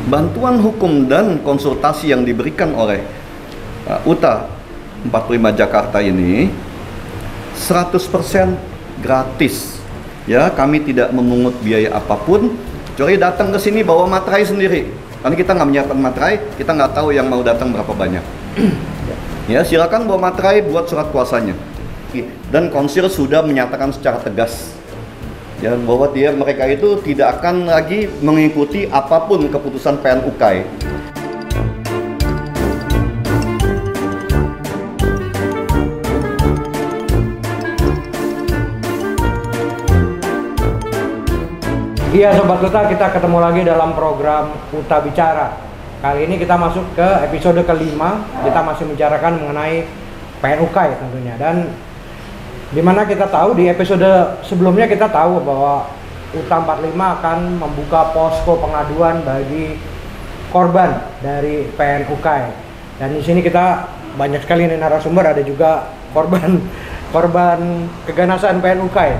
bantuan hukum dan konsultasi yang diberikan oleh UTA 45 Jakarta ini 100% gratis. Ya, kami tidak memungut biaya apapun, kecuali datang ke sini bawa materai sendiri. Karena kita nggak menyiapkan materai, kita nggak tahu yang mau datang berapa banyak. Ya, silakan bawa materai, buat surat kuasanya. Dan konsil sudah menyatakan secara tegas ya bahwa mereka itu tidak akan lagi mengikuti apapun keputusan PN UKAI. Iya Sobat UTA, kita ketemu lagi dalam program UTA Bicara. Kali ini kita masuk ke episode kelima. Kita masih membicarakan mengenai PN UKAI tentunya. Dan dimana kita tahu di episode sebelumnya kita tahu bahwa UTA 45 akan membuka posko pengaduan bagi korban dari PN UKAI. Dan di sini kita banyak sekali nih narasumber, ada juga korban keganasan PN UKAI.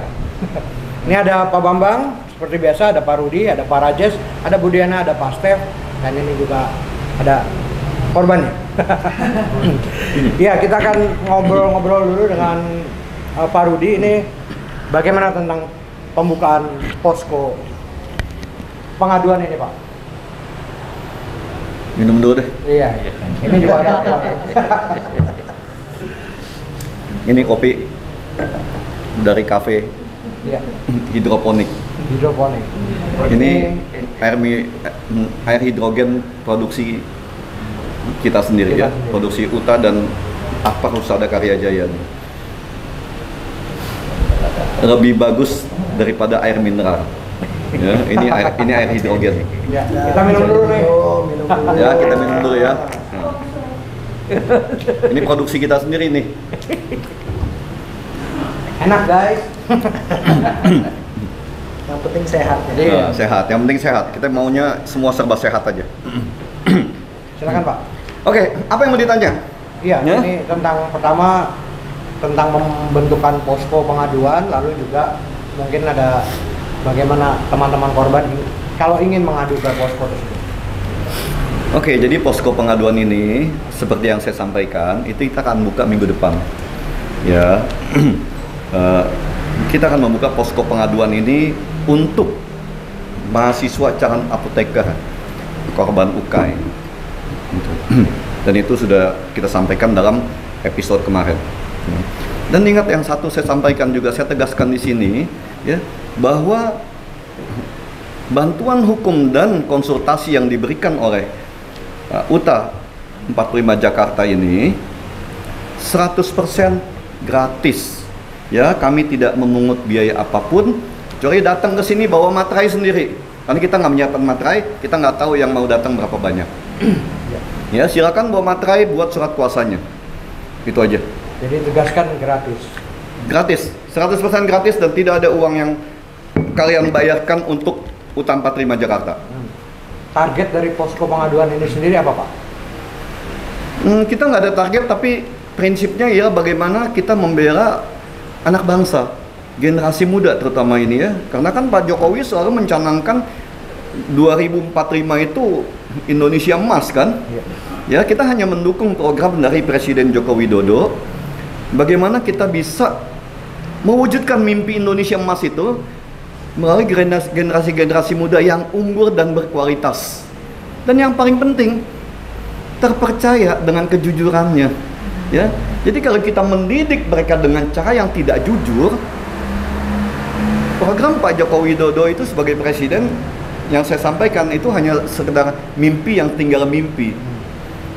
Ini ada Pak Bambang, seperti biasa ada Pak Rudi, ada Pak Rajes, ada Bu Diana, ada Pak Stef, dan ini juga ada korbannya. Ya, kita akan ngobrol-ngobrol dulu dengan Pak Rudi. Ini bagaimana tentang pembukaan posko pengaduan ini, Pak? Minum dulu deh. Iya. Ini juga ada. Ini kopi dari kafe. Iya. Hidroponik. Hidroponik. Ini air hidrogen produksi kita sendiri ya, produksi UTA dan Akpar Husada Karya Jaya. Lebih bagus daripada air mineral. Ya, ini air hidrogen. Ya, kita minum dulu nih. Ya, kita minum dulu ya. Ini produksi kita sendiri nih. Enak guys. Yang penting sehat. Nah, sehat. Yang penting sehat. Kita maunya semua serba sehat aja. Silakan Pak. Oke, apa yang mau ditanya? Iya, ya? Ini tentang pembentukan posko pengaduan, lalu juga mungkin ada bagaimana teman-teman korban kalau ingin mengadu ke posko tersebut. Oke, jadi posko pengaduan ini seperti yang saya sampaikan, itu kita akan buka minggu depan. Ya, kita akan membuka posko pengaduan ini untuk mahasiswa calon apoteker korban UKAI. Dan itu sudah kita sampaikan dalam episode kemarin. Dan ingat yang satu saya sampaikan juga, saya tegaskan di sini ya, bahwa bantuan hukum dan konsultasi yang diberikan oleh UTA 45 Jakarta ini 100% gratis. Ya, kami tidak memungut biaya apapun, kecuali datang ke sini bawa materai sendiri. Karena kita nggak menyiapkan materai, kita nggak tahu yang mau datang berapa banyak. Ya, silakan bawa materai, buat surat kuasanya. Itu aja. Jadi tegaskan gratis. Gratis, 100% gratis dan tidak ada uang yang kalian bayarkan untuk UTA 45 Jakarta. Target dari posko pengaduan ini sendiri apa, Pak? Kita nggak ada target, tapi prinsipnya ya bagaimana kita membela anak bangsa, generasi muda terutama ini ya. Karena kan Pak Jokowi selalu mencanangkan 2045 itu Indonesia emas kan? Ya, kita hanya mendukung program dari Presiden Joko Widodo. Bagaimana kita bisa mewujudkan mimpi Indonesia emas itu melalui generasi-generasi muda yang unggul dan berkualitas. Dan yang paling penting, terpercaya dengan kejujurannya. Ya, jadi kalau kita mendidik mereka dengan cara yang tidak jujur, program Pak Joko Widodo itu sebagai presiden yang saya sampaikan itu hanya sekedar mimpi yang tinggal mimpi.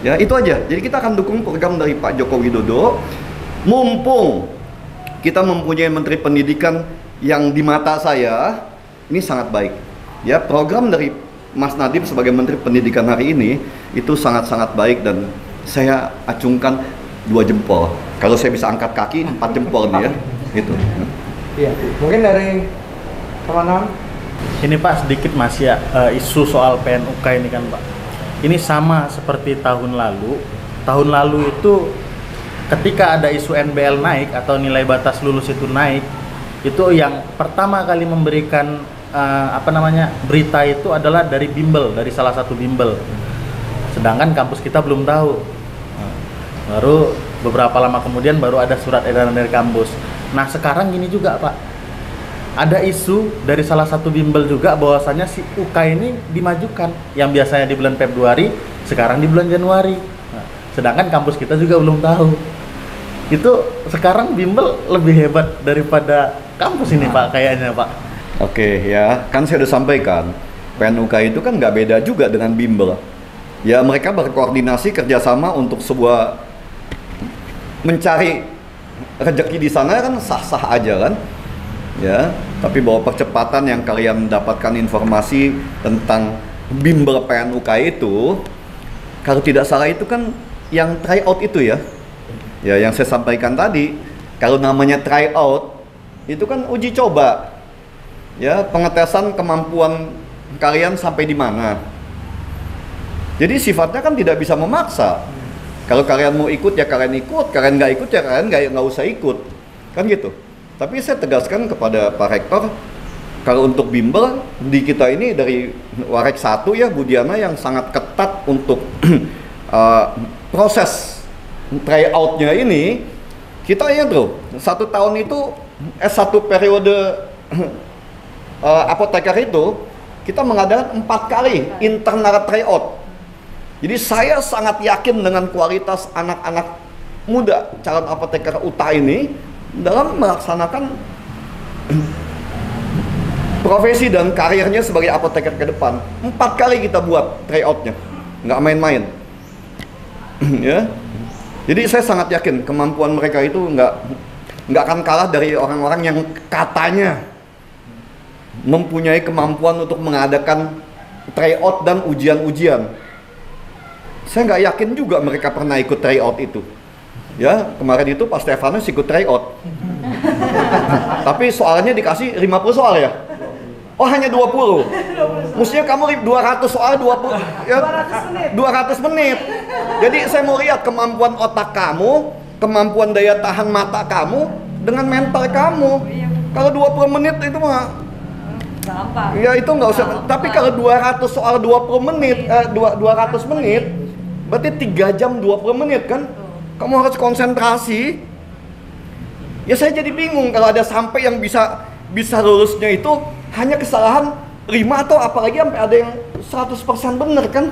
Ya, itu aja. Jadi kita akan dukung program dari Pak Joko Widodo. Mumpung kita mempunyai Menteri Pendidikan yang di mata saya ini sangat baik. Ya, program dari Mas Nadiem sebagai Menteri Pendidikan hari ini itu sangat-sangat baik dan saya acungkan 2 jempol. Kalau saya bisa angkat kaki 4 jempol nih ya. Gitu. Iya. Mungkin dari teman-teman. Ini Pak, sedikit Mas ya, isu soal PN UKAI ini kan Pak. Ini sama seperti tahun lalu. Tahun lalu itu ketika ada isu NBL naik atau nilai batas lulus itu naik, itu yang pertama kali memberikan berita itu adalah dari bimbel, dari salah satu bimbel. Sedangkan kampus kita belum tahu. Baru beberapa lama kemudian baru ada surat edaran dari kampus. Nah sekarang gini juga Pak, ada isu dari salah satu bimbel juga bahwasannya si UK ini dimajukan, yang biasanya di bulan Februari sekarang di bulan Januari. Nah, sedangkan kampus kita juga belum tahu. Itu sekarang bimbel lebih hebat daripada kampus ini Pak, kayaknya Pak. Oke ya, kan saya udah sampaikan PNUK itu kan nggak beda juga dengan bimbel. Ya mereka berkoordinasi kerjasama untuk sebuah mencari rezeki di sana kan sah-sah aja kan. Ya, tapi bahwa percepatan yang kalian dapatkan informasi tentang bimbel PNUK itu, kalau tidak salah itu kan yang tryout itu ya. Ya, yang saya sampaikan tadi, kalau namanya tryout itu kan uji coba. Ya, pengetesan kemampuan kalian sampai di mana. Jadi sifatnya kan tidak bisa memaksa. Kalau kalian mau ikut ya kalian ikut, kalian nggak ikut ya kalian nggak usah ikut, kan gitu. Tapi saya tegaskan kepada Pak Rektor, kalau untuk bimbel di kita ini dari Warek 1 ya Bu Diana yang sangat ketat untuk proses tryoutnya ini, kita ingat loh, 1 tahun itu S1 periode apoteker itu kita mengadakan 4 kali internal tryout. Jadi saya sangat yakin dengan kualitas anak-anak muda calon apoteker UTA ini dalam melaksanakan profesi dan karirnya sebagai apoteker ke depan. 4 kali kita buat tryoutnya, nggak main-main. Ya, jadi saya sangat yakin kemampuan mereka itu nggak akan kalah dari orang-orang yang katanya mempunyai kemampuan untuk mengadakan tryout dan ujian-ujian. Saya nggak yakin juga mereka pernah ikut tryout itu. Ya, kemarin itu Pak Stefanus ikut tryout. Tapi soalnya dikasih 50 soal ya? Oh, hanya 20. Mestinya kamu 200 soal 20 ya, 200 menit. Jadi saya mau lihat kemampuan otak kamu, kemampuan daya tahan mata kamu dengan mental kamu. Kalau 20 menit itu mah gampang. Ya itu nggak usah. Tapi kalau 200 soal 20 menit, 200 menit, berarti 3 jam 20 menit kan? Kamu harus konsentrasi. Ya saya jadi bingung kalau ada sampai yang bisa lulusnya itu hanya kesalahan 5 atau apalagi sampai ada yang 100% bener kan?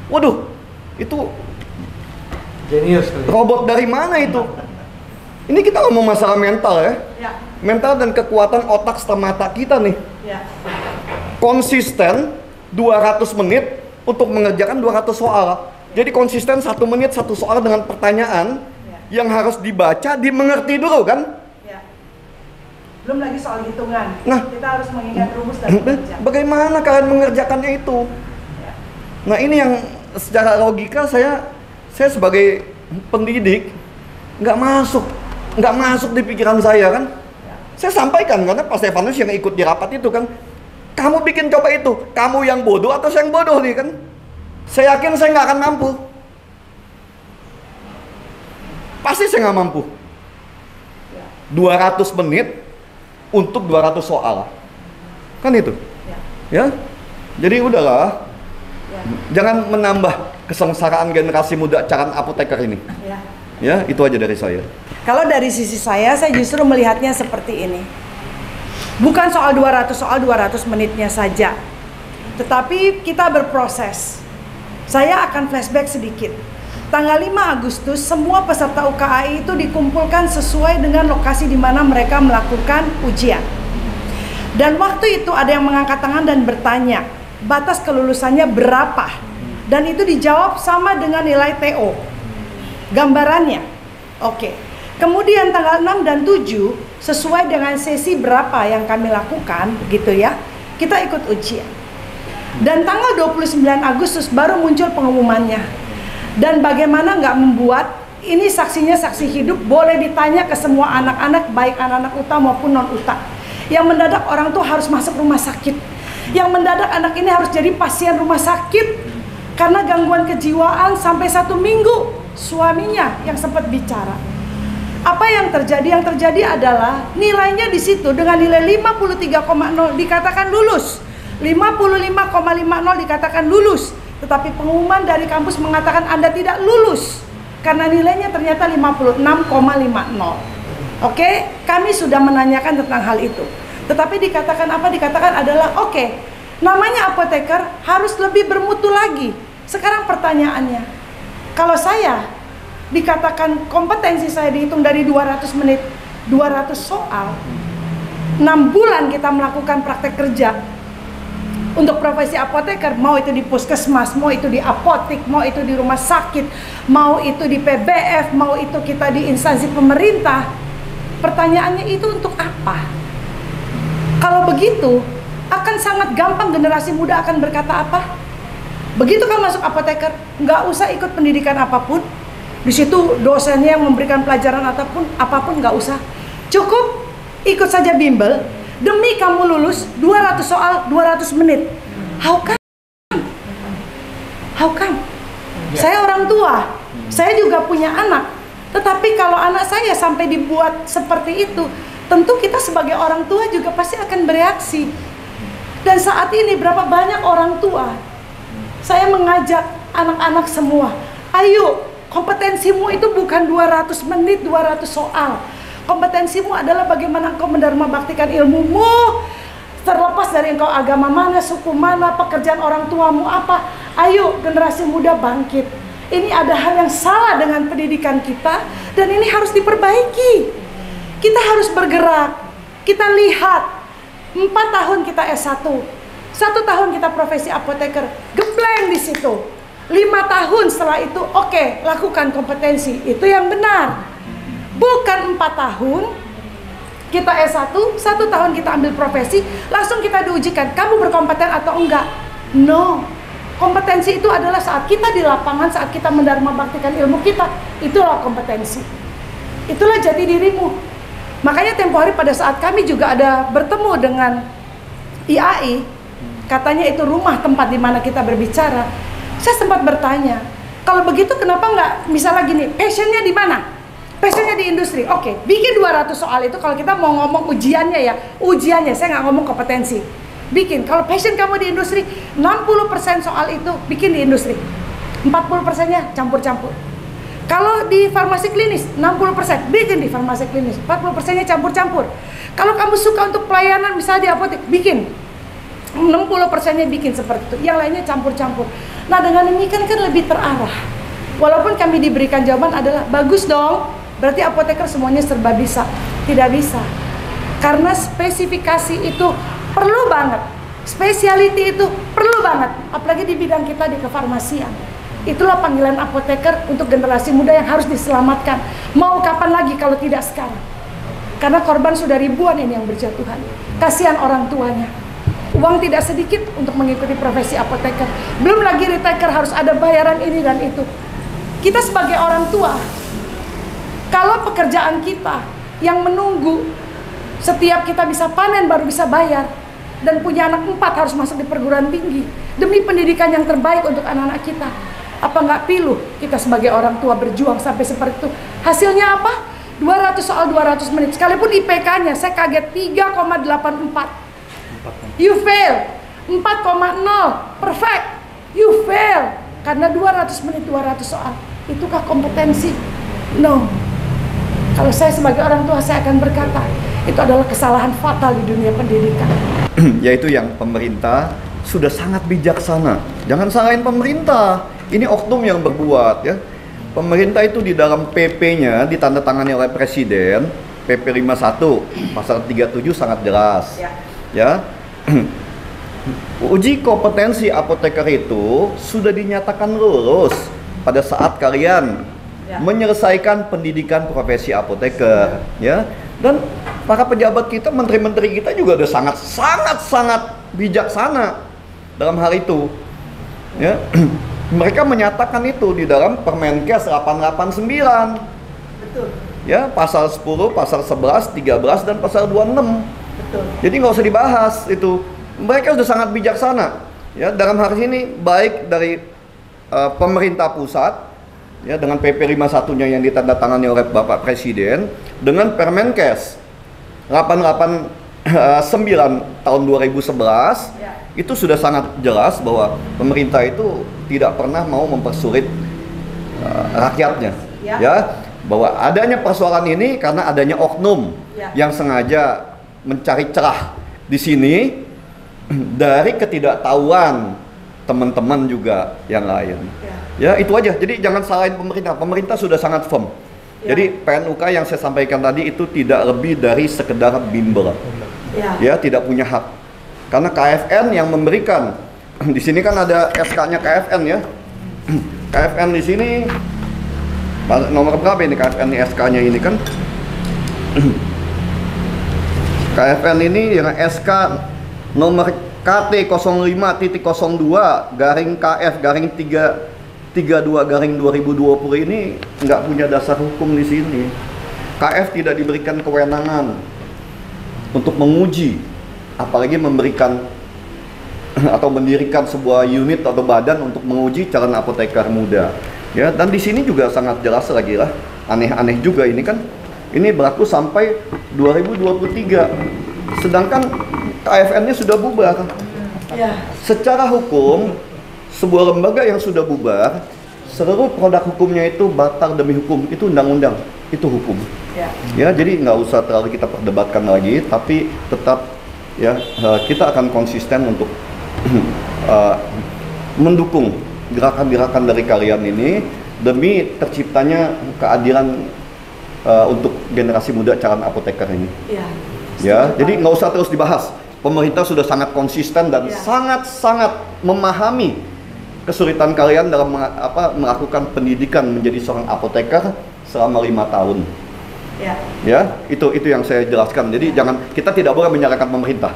Waduh, itu jenius. Robot dari mana itu? Ini kita ngomong masalah mental ya. Mental dan kekuatan otak serta mata kita nih. Konsisten 200 menit untuk mengerjakan 200 soal. Jadi konsisten 1 menit 1 soal dengan pertanyaan yang harus dibaca, dimengerti dulu kan? Belum lagi soal hitungan. Nah, kita harus mengingat rumus dan mengerjakan. Bagaimana kalian mengerjakannya itu? Nah, ini yang secara logika saya sebagai pendidik nggak masuk di pikiran saya kan? Saya sampaikan karena Pak Stefanus yang ikut di rapat itu kan, kamu bikin coba itu, kamu yang bodoh atau saya yang bodoh nih kan? Saya yakin saya nggak akan mampu. Pasti saya nggak mampu. 200 menit untuk 200 soal. Kan itu. Ya. Jadi udahlah. Jangan menambah kesengsaraan generasi muda calon apoteker ini. Ya, itu aja dari saya. Kalau dari sisi saya justru melihatnya seperti ini. Bukan soal 200 menitnya saja. Tetapi kita berproses. Saya akan flashback sedikit. Tanggal 5 Agustus, semua peserta UKAI itu dikumpulkan sesuai dengan lokasi di mana mereka melakukan ujian. Dan waktu itu ada yang mengangkat tangan dan bertanya, batas kelulusannya berapa? Dan itu dijawab sama dengan nilai TO. Gambarannya. Oke. Kemudian tanggal 6 dan 7, sesuai dengan sesi berapa yang kami lakukan, gitu ya, kita ikut ujian. Dan tanggal 29 Agustus baru muncul pengumumannya. Dan bagaimana nggak membuat ini saksinya saksi hidup, boleh ditanya ke semua anak-anak, baik anak-anak UTA maupun non-UTA. Yang mendadak orang tuh harus masuk rumah sakit. Yang mendadak anak ini harus jadi pasien rumah sakit karena gangguan kejiwaan sampai 1 minggu. Suaminya yang sempat bicara. Apa yang terjadi? Yang terjadi adalah nilainya di situ dengan nilai 53,0 dikatakan lulus, 55,50 dikatakan lulus, tetapi pengumuman dari kampus mengatakan Anda tidak lulus karena nilainya ternyata 56,50. Oke, kami sudah menanyakan tentang hal itu. Tetapi dikatakan apa? Dikatakan adalah oke, namanya apoteker harus lebih bermutu lagi. Sekarang pertanyaannya, kalau saya dikatakan kompetensi saya dihitung dari 200 menit, 200 soal, 6 bulan kita melakukan praktek kerja untuk profesi apoteker, mau itu di puskesmas, mau itu di apotik, mau itu di rumah sakit, mau itu di PBF, mau itu kita di instansi pemerintah. Pertanyaannya itu untuk apa? Kalau begitu, akan sangat gampang generasi muda akan berkata apa? Begitu kamu masuk apoteker, nggak usah ikut pendidikan apapun. Di situ dosennya yang memberikan pelajaran apapun nggak usah. Cukup ikut saja bimbel. Demi kamu lulus 200 soal 200 menit. How come? How come? Saya orang tua. Saya juga punya anak. Tetapi kalau anak saya sampai dibuat seperti itu, tentu kita sebagai orang tua juga pasti akan bereaksi. Dan saat ini berapa banyak orang tua, saya mengajak anak-anak semua, ayo, kompetensimu itu bukan 200 menit, 200 soal. Kompetensimu adalah bagaimana engkau mendharma baktikan ilmumu, terlepas dari engkau agama mana, suku mana, pekerjaan orang tuamu apa. Ayo generasi muda bangkit. Ini ada hal yang salah dengan pendidikan kita, dan ini harus diperbaiki. Kita harus bergerak. Kita lihat, 4 tahun kita S1, 1 tahun kita profesi apoteker, gebleng di situ. 5 tahun setelah itu, oke, lakukan kompetensi. Itu yang benar. Bukan 4 tahun kita S1, 1 tahun kita ambil profesi, langsung kita diujikan, kamu berkompeten atau enggak. No. Kompetensi itu adalah saat kita di lapangan, saat kita mendharma baktikan ilmu kita. Itulah kompetensi. Itulah jati dirimu. Makanya tempo hari pada saat kami juga ada bertemu dengan IAI, katanya itu rumah tempat di mana kita berbicara. Saya sempat bertanya, kalau begitu kenapa nggak misalnya gini, passionnya di mana? Passionnya di industri. Oke, bikin 200 soal itu kalau kita mau ngomong ujiannya ya, ujiannya, saya nggak ngomong kompetensi. Bikin, kalau passion kamu di industri, 60% soal itu bikin di industri, 40%-nya campur-campur. Kalau di farmasi klinis, 60% bikin di farmasi klinis, 40%-nya campur-campur. Kalau kamu suka untuk pelayanan misalnya di apotek, bikin 60%-nya bikin seperti itu, yang lainnya campur-campur. Nah dengan demikian kan lebih terarah. Walaupun kami diberikan jawaban adalah bagus dong, berarti apoteker semuanya serba bisa. Tidak bisa, karena spesifikasi itu perlu banget, speciality itu perlu banget, apalagi di bidang kita di kefarmasian. Itulah panggilan apoteker untuk generasi muda yang harus diselamatkan. Mau kapan lagi kalau tidak sekarang? Karena korban sudah ribuan ini yang berjatuhan. Kasihan orang tuanya. Uang tidak sedikit untuk mengikuti profesi apoteker. Belum lagi retaker harus ada bayaran ini dan itu. Kita sebagai orang tua, kalau pekerjaan kita yang menunggu setiap kita bisa panen baru bisa bayar, dan punya anak 4 harus masuk di perguruan tinggi demi pendidikan yang terbaik untuk anak-anak kita, apa nggak pilu kita sebagai orang tua berjuang sampai seperti itu? Hasilnya apa? 200 soal 200 menit, sekalipun IPK-nya saya kaget 3,84. You fail. 4,0 perfect. You fail karena 200 menit 200 soal. Itukah kompetensi? No. Kalau saya sebagai orang tua, saya akan berkata itu adalah kesalahan fatal di dunia pendidikan. Yaitu yang pemerintah sudah sangat bijaksana. Jangan salahin pemerintah. Ini oknum yang berbuat ya. Pemerintah itu di dalam PP-nya ditandatangani oleh Presiden, PP 51 pasal 37 sangat jelas. Ya. Uji kompetensi apoteker itu sudah dinyatakan lulus pada saat kalian menyelesaikan pendidikan profesi apoteker, ya. Dan para pejabat kita, menteri-menteri kita juga udah sangat bijaksana dalam hal itu, ya. Mereka menyatakan itu di dalam Permenkes 889. Betul. Ya, pasal 10, pasal 11, 13 dan pasal 26. Betul. Jadi nggak usah dibahas itu. Mereka sudah sangat bijaksana. Ya, dalam hal ini baik dari pemerintah pusat ya dengan PP 51-nya yang ditandatangani oleh Bapak Presiden, dengan Permenkes 889 tahun 2011, itu sudah sangat jelas bahwa pemerintah itu tidak pernah mau mempersulit rakyatnya, ya, bahwa adanya persoalan ini karena adanya oknum yang sengaja mencari celah di sini dari ketidaktahuan teman-teman juga yang lain. Ya, itu aja. Jadi jangan salahin pemerintah. Pemerintah sudah sangat firm. Jadi PNUK yang saya sampaikan tadi itu tidak lebih dari sekedar bimbel. Ya, tidak punya hak. Karena KFN yang memberikan. Di sini kan ada SK-nya KFN ya. KFN di sini nomor berapa ini KFN ini, SK-nya ini kan? KFN ini yang SK nomor KT 05.02 garing KF garing 332 garing 2020 ini nggak punya dasar hukum di sini. KF tidak diberikan kewenangan untuk menguji, apalagi memberikan atau mendirikan sebuah unit atau badan untuk menguji calon apoteker muda. Ya, dan di sini juga sangat jelas lagi lah, aneh-aneh juga ini kan. Ini berlaku sampai 2023. Sedangkan KFN-nya sudah bubar. Secara hukum, sebuah lembaga yang sudah bubar, seluruh produk hukumnya itu batal demi hukum. Itu undang-undang, itu hukum. Ya, jadi nggak usah terlalu kita perdebatkan lagi, tapi tetap ya kita akan konsisten untuk mendukung gerakan-gerakan dari kalian ini demi terciptanya keadilan untuk generasi muda calon apoteker ini. Ya, jadi nggak usah terus dibahas. Pemerintah sudah sangat konsisten dan sangat-sangat memahami kesulitan kalian dalam melakukan pendidikan menjadi seorang apoteker selama 5 tahun. Ya, itu yang saya jelaskan. Jadi kita tidak boleh menyalahkan pemerintah.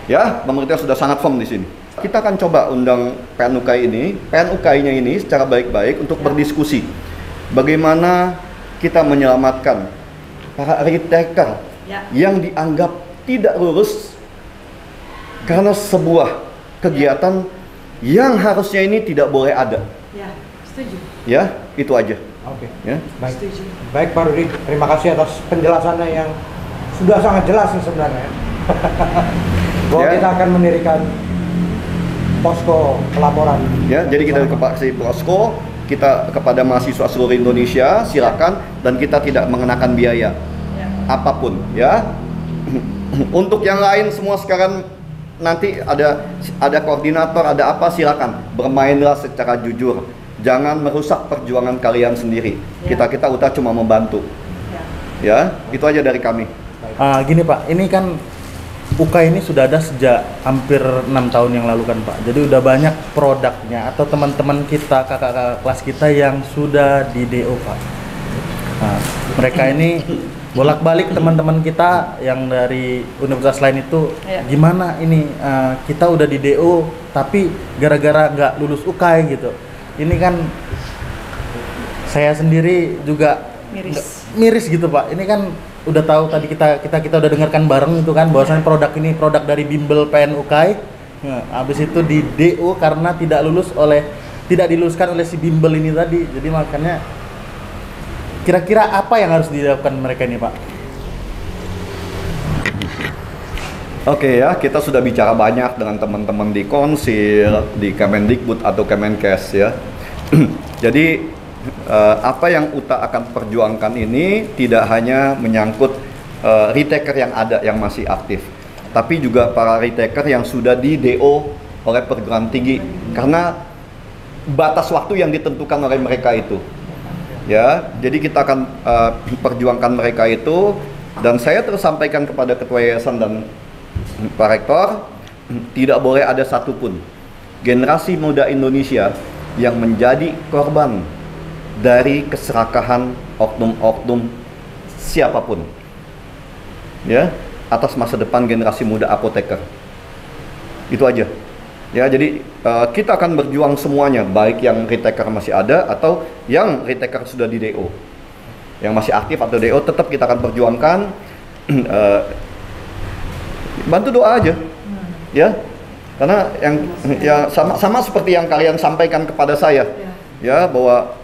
Ya, pemerintah sudah sangat firm di sini. Kita akan coba undang PNUK-nya ini secara baik-baik untuk berdiskusi bagaimana kita menyelamatkan para retaker yang dianggap tidak lulus karena sebuah kegiatan yang harusnya ini tidak boleh ada. Setuju. Ya, itu aja. Oke. Ya. Baik. Baik Pak Rudi, terima kasih atas penjelasannya yang sudah sangat jelas sebenarnya. Bahwa kita akan mendirikan posko pelaporan. Ya, jadi kita kasih posko kita kepada mahasiswa seluruh Indonesia, silakan, dan kita tidak mengenakan biaya apapun, ya. Untuk yang lain semua sekarang nanti ada koordinator, ada apa, silakan bermainlah secara jujur. Jangan merusak perjuangan kalian sendiri. Kita udah cuma membantu. Ya, itu aja dari kami. Gini Pak, ini kan UK ini sudah ada sejak hampir 6 tahun yang lalu kan Pak. Jadi udah banyak produknya atau teman-teman kita, kakak-kakak kelas kita yang sudah di DO Pak. Nah, mereka ini bolak-balik teman-teman kita yang dari universitas lain itu gimana ini kita udah di DO tapi gara-gara nggak lulus UKAI gitu. Ini kan saya sendiri juga miris gitu Pak. Ini kan udah tahu tadi kita udah dengarkan bareng itu kan bahwasannya produk ini produk dari bimbel PNUKAI. Nah, habis itu di DO karena tidak diluluskan oleh si bimbel ini tadi. Jadi makanya kira-kira apa yang harus dilakukan mereka ini Pak? Oke ya, kita sudah bicara banyak dengan teman-teman di Konsil, di Kemendikbud atau Kemenkes ya. Jadi apa yang UTA akan perjuangkan ini tidak hanya menyangkut retaker yang ada yang masih aktif, tapi juga para retaker yang sudah di DO oleh perguruan tinggi karena batas waktu yang ditentukan oleh mereka itu. Ya, jadi kita akan perjuangkan mereka itu, dan saya terus sampaikan kepada ketua yayasan dan Pak Rektor, tidak boleh ada satupun generasi muda Indonesia yang menjadi korban dari keserakahan oknum-oknum siapapun, ya, atas masa depan generasi muda apoteker. Itu aja. Ya, jadi kita akan berjuang semuanya, baik yang retaker masih ada atau yang retaker sudah di DO, yang masih aktif atau DO, tetap kita akan perjuangkan. Bantu doa aja, ya, karena yang sama seperti yang kalian sampaikan kepada saya, ya, bahwa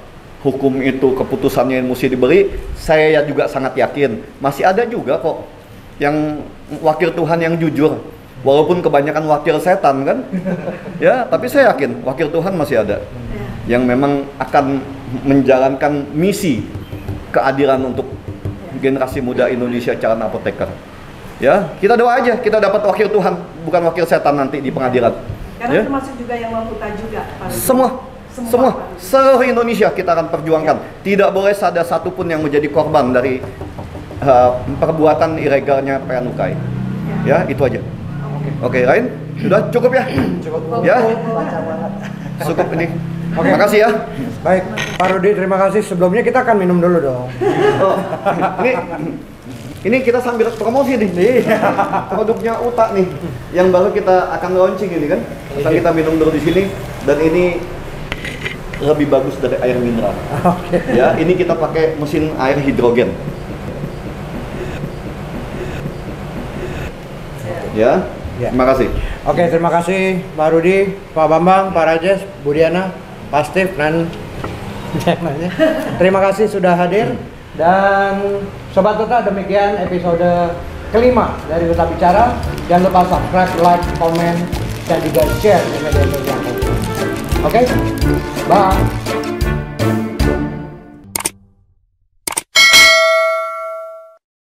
hukum itu keputusannya yang mesti diberi, saya juga sangat yakin masih ada juga kok yang wakil Tuhan yang jujur, walaupun kebanyakan wakil setan kan. Ya, tapi saya yakin wakil Tuhan masih ada yang memang akan menjalankan misi keadilan untuk generasi muda Indonesia calon apoteker. Ya, kita doa aja kita dapat wakil Tuhan, bukan wakil setan nanti di pengadilan. Karena Ya. termasuk juga yang Waputa juga. Pak Rudi. Semua seluruh Indonesia kita akan perjuangkan. Tidak boleh ada satupun yang menjadi korban dari perbuatan ilegalnya PNUKAI. Ya, itu aja. Oke, Rain, sudah cukup ya? Cukup. Ya, cukup ini. Terima kasih ya. Baik, Pak Rudi, terima kasih. Sebelumnya kita akan minum dulu dong. Oh, ini kita sambil promosi nih. Produknya Uta nih, yang baru kita akan launching ini kan. Kita minum dulu di sini, dan ini lebih bagus dari air mineral. Ya, ini kita pakai mesin air hidrogen. Ya, terima kasih. Oke, terima kasih Pak Rudi, Pak Bambang, Pak Rajes, Bu Diana, Pak Steve, dan yang lainnya. Terima kasih sudah hadir. Dan Sobat Uta, demikian episode kelima dari Uta Bicara. Jangan lupa subscribe, like, komen, dan juga share di media sosial. Oke, bye.